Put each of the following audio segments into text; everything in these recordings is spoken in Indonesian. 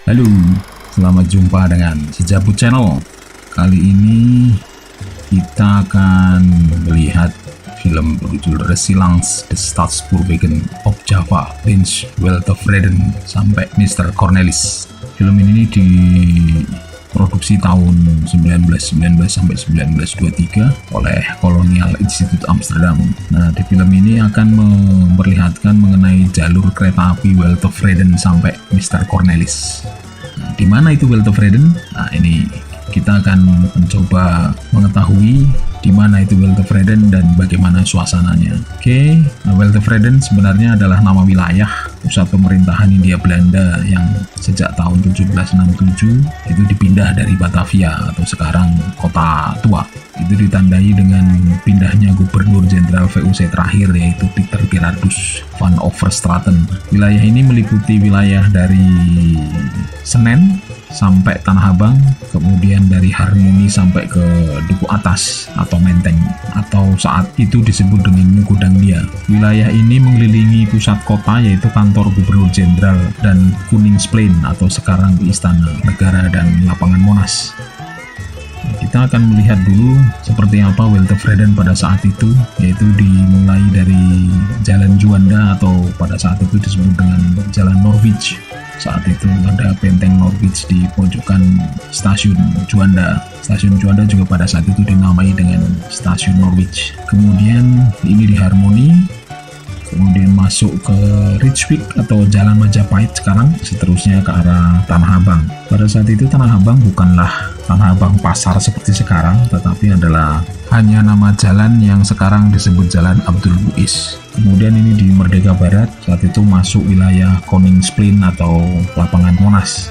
Halo, selamat jumpa dengan Sejabu Channel. Kali ini kita akan melihat film berjudul Resilience, The Stadspoorwegen of Java, Prince Wealth of Reden sampai Mr. Cornelis. Film ini diproduksi tahun 1919 sampai 1923 oleh Colonial Institute Amsterdam. Nah, di film ini akan memperlihatkan mengenai jalur kereta api Wealth of Reden sampai Mr. Cornelis. Nah, di mana itu Wealth of Reden? Nah, ini kita akan mencoba mengetahui di mana itu Wealth of Reden dan bagaimana suasananya. Oke, Wealth of Reden sebenarnya adalah nama wilayah pusat pemerintahan Hindia Belanda yang sejak tahun 1767 itu dipindah dari Batavia atau sekarang Kota Tua. Itu ditandai dengan pindahnya Gubernur Jenderal VOC terakhir, yaitu Pieter Gerardus van Overstraten. Wilayah ini meliputi wilayah dari Senen sampai Tanah Abang, kemudian dari Harmoni sampai ke Duku Atas atau Menteng, atau saat itu disebut dengan Mugodangdia. Wilayah ini mengelilingi pusat kota, yaitu kantor Gubernur Jenderal dan Koningsplein atau sekarang Istana Negara dan Lapangan Monas. Kita akan melihat dulu seperti apa Wealth of Reden pada saat itu, yaitu dimulai dari Jalan Juanda atau pada saat itu disebut dengan Jalan Norwich. Saat itu ada benteng Norwich di pojokan stasiun Juanda. Stasiun Juanda juga pada saat itu dinamai dengan Stasiun Norwich. Kemudian ini di Harmoni, kemudian masuk ke Rijswijk atau Jalan Majapahit sekarang, seterusnya ke arah Tanah Abang. Pada saat itu Tanah Abang bukanlah Tanah Abang pasar seperti sekarang, tetapi adalah hanya nama jalan yang sekarang disebut Jalan Abdul Buis. Kemudian ini di Merdeka Barat, saat itu masuk wilayah Koningsplein atau Lapangan Monas.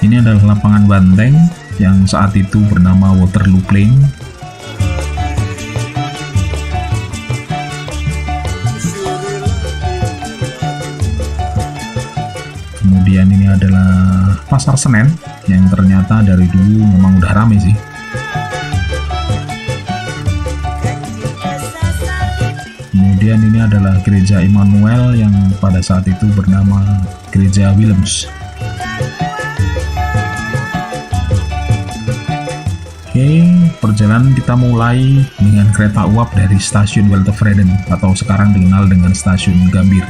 Ini adalah lapangan banteng yang saat itu bernama Waterloo Plain. Kemudian ini adalah Pasar Senen yang ternyata dari dulu memang udah rame sih. Kemudian ini adalah Gereja Immanuel yang pada saat itu bernama Gereja Willems. Oke, perjalanan kita mulai dengan kereta uap dari stasiun Wealth of Reden atau sekarang dikenal dengan stasiun Gambir.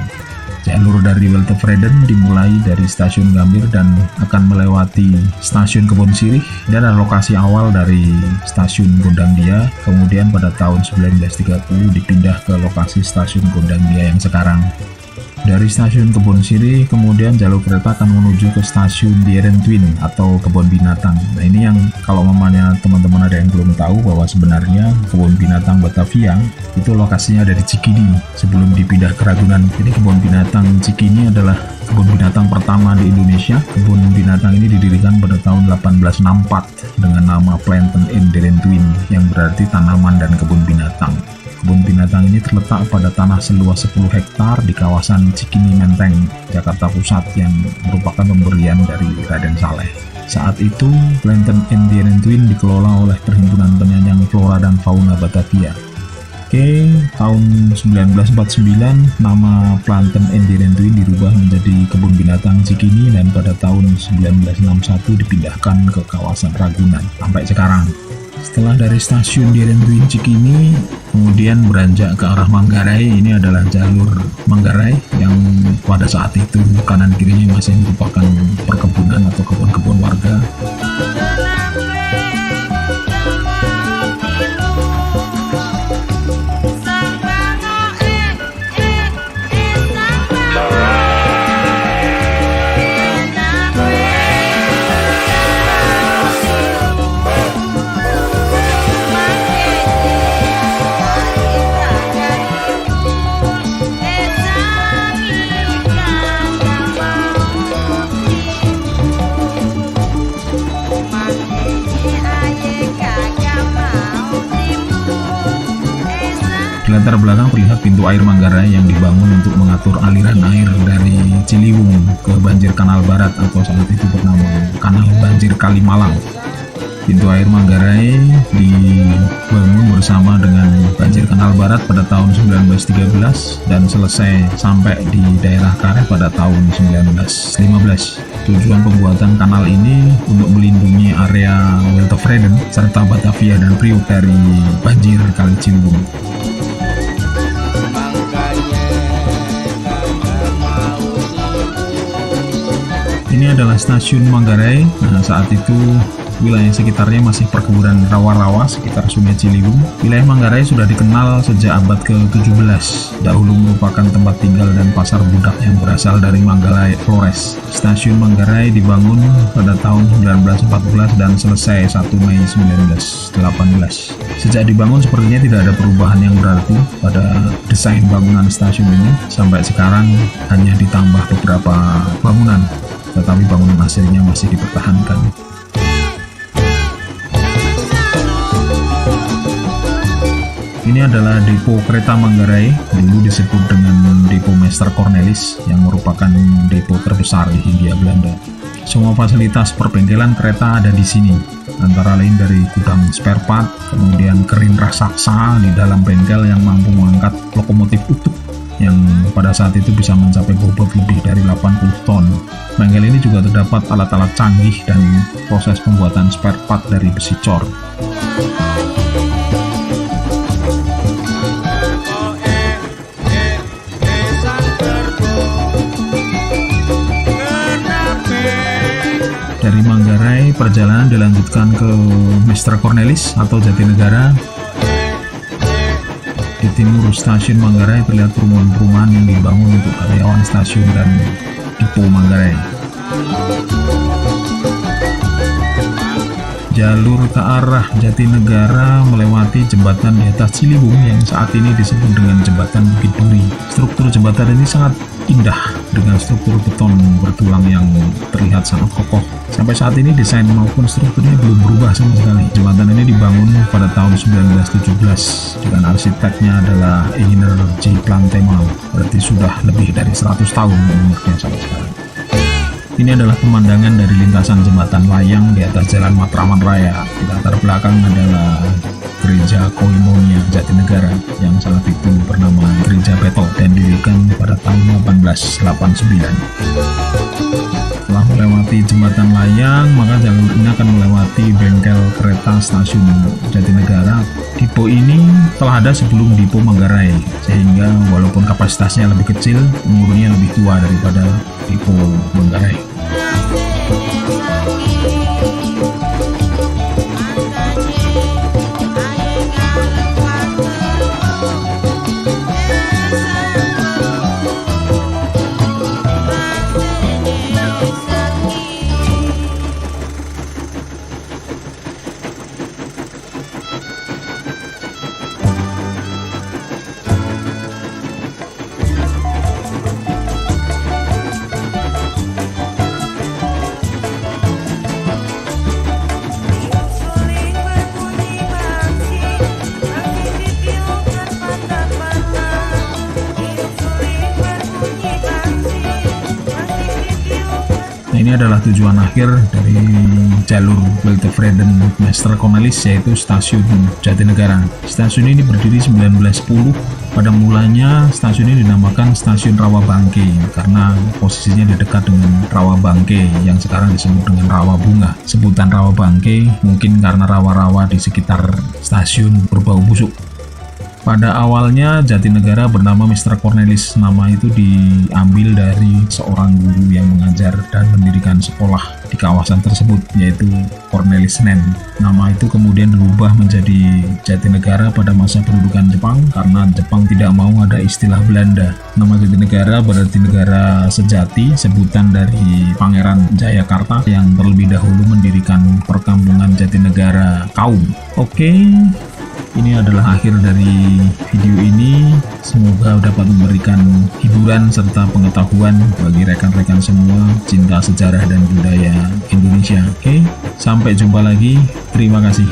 Jalur dari Wealth of Reden dimulai dari stasiun Gambir dan akan melewati stasiun Kebon Sirih dan lokasi awal dari stasiun Gondangdia. Kemudian pada tahun 1930 dipindah ke lokasi stasiun Gondangdia yang sekarang. Dari stasiun Kebon Sirih, kemudian jalur kereta akan menuju ke stasiun Dierentuin atau Kebun Binatang. Nah, ini yang kalau mamanya teman-teman ada yang belum tahu bahwa sebenarnya Kebun Binatang Batavia itu lokasinya ada di Cikini sebelum dipindah ke Ragunan. Jadi Kebun Binatang Cikini adalah kebun binatang pertama di Indonesia. Kebun binatang ini didirikan pada tahun 1864 dengan nama Planten en Dierentuin yang berarti tanaman dan kebun binatang. Kebun binatang ini terletak pada tanah seluas 10 hektar di kawasan Cikini Menteng, Jakarta Pusat yang merupakan pemberian dari Raden Saleh. Saat itu, Planten en Dierentuin dikelola oleh Perhimpunan Penyayang Flora dan Fauna Batavia. Oke, tahun 1949 nama Planten en Dierentuin dirubah menjadi Kebun Binatang Cikini dan pada tahun 1961 dipindahkan ke kawasan Ragunan sampai sekarang. Setelah dari stasiun Dierentuin Cikini, kemudian beranjak ke arah Manggarai. Ini adalah jalur Manggarai yang pada saat itu kanan kirinya masih merupakan perkebunan atau kebun-kebun warga. Di latar belakang terlihat pintu air Manggarai yang dibangun untuk mengatur aliran air dari Ciliwung ke Banjir Kanal Barat atau saat itu bernama Kanal Banjir Kalimalang. Pintu air Manggarai dibangun bersama dengan start pada tahun 1913 dan selesai sampai di daerah Karet pada tahun 1915. Tujuan pembuatan kanal ini untuk melindungi area Weltevreden serta Batavia dan Priok dari banjir Kali Ciliwung. Ini adalah stasiun Manggarai. Nah, saat itu wilayah sekitarnya masih perkebunan rawa-rawa sekitar Sungai Ciliwung. Wilayah Manggarai sudah dikenal sejak abad ke-17. Dahulu merupakan tempat tinggal dan pasar budak yang berasal dari Manggarai Flores. Stasiun Manggarai dibangun pada tahun 1914 dan selesai 1 Mei 1918. Sejak dibangun sepertinya tidak ada perubahan yang berarti pada desain bangunan stasiun ini. Sampai sekarang hanya ditambah beberapa bangunan, tetapi bangunan aslinya masih dipertahankan. Ini adalah depo kereta Manggarai, dulu disebut dengan Depo Meester Cornelis, yang merupakan depo terbesar di Hindia Belanda. Semua fasilitas perbengkelan kereta ada di sini, antara lain dari gudang spare part, kemudian kerin raksasa di dalam bengkel yang mampu mengangkat lokomotif utuh yang pada saat itu bisa mencapai bobot lebih dari 80 ton. Bengkel ini juga terdapat alat-alat canggih dan proses pembuatan spare part dari besi cor. Dari Manggarai, perjalanan dilanjutkan ke Meester Cornelis atau Jatinegara. Di timur stasiun Manggarai terlihat perumahan-perumahan yang dibangun untuk karyawan stasiun dan depo Manggarai. Jalur ke arah Jatinegara melewati jembatan di atas Ciliwung yang saat ini disebut dengan Jembatan Bukit Duri. Struktur jembatan ini sangat indah dengan struktur beton bertulang yang terlihat sangat kokoh. Sampai saat ini desain maupun strukturnya belum berubah sama sekali. Jembatan ini dibangun pada tahun 1917 dengan arsiteknya adalah Engineer J. Plantemau. Berarti sudah lebih dari 100 tahun umurnya sampai sekarang. Ini adalah pemandangan dari lintasan jembatan layang di atas Jalan Matraman Raya. Di latar belakang adalah Gereja Koinonia Jatinegara yang saat itu bernama Gereja Beto dan didirikan pada tahun 1889. Setelah melewati jembatan layang, maka jalur ini akan melewati bengkel kereta stasiun Jatinegara. Depo ini telah ada sebelum depo Manggarai, sehingga walaupun kapasitasnya lebih kecil, umurnya lebih tua daripada depo Manggarai. Ini adalah tujuan akhir dari jalur Weltevreden Meester Cornelis, yaitu stasiun Jatinegara. Stasiun ini berdiri 1910. Pada mulanya stasiun ini dinamakan Stasiun Rawabangke karena posisinya di dekat dengan Rawabangke yang sekarang disebut dengan Rawabunga. Sebutan Rawabangke mungkin karena rawa-rawa di sekitar stasiun berbau busuk. Pada awalnya Jatinegara bernama Meester Cornelis. Nama itu diambil dari seorang guru yang mengajar dan mendirikan sekolah di kawasan tersebut, yaitu Cornelis Nen. Nama itu kemudian berubah menjadi Jatinegara pada masa pendudukan Jepang karena Jepang tidak mau ada istilah Belanda. Nama Jatinegara berarti negara sejati, sebutan dari Pangeran Jayakarta yang terlebih dahulu mendirikan perkampungan Jatinegara Kaum. Oke. Ini adalah akhir dari video ini. Semoga dapat memberikan hiburan serta pengetahuan bagi rekan-rekan semua cinta sejarah dan budaya Indonesia. Oke, sampai jumpa lagi. Terima kasih.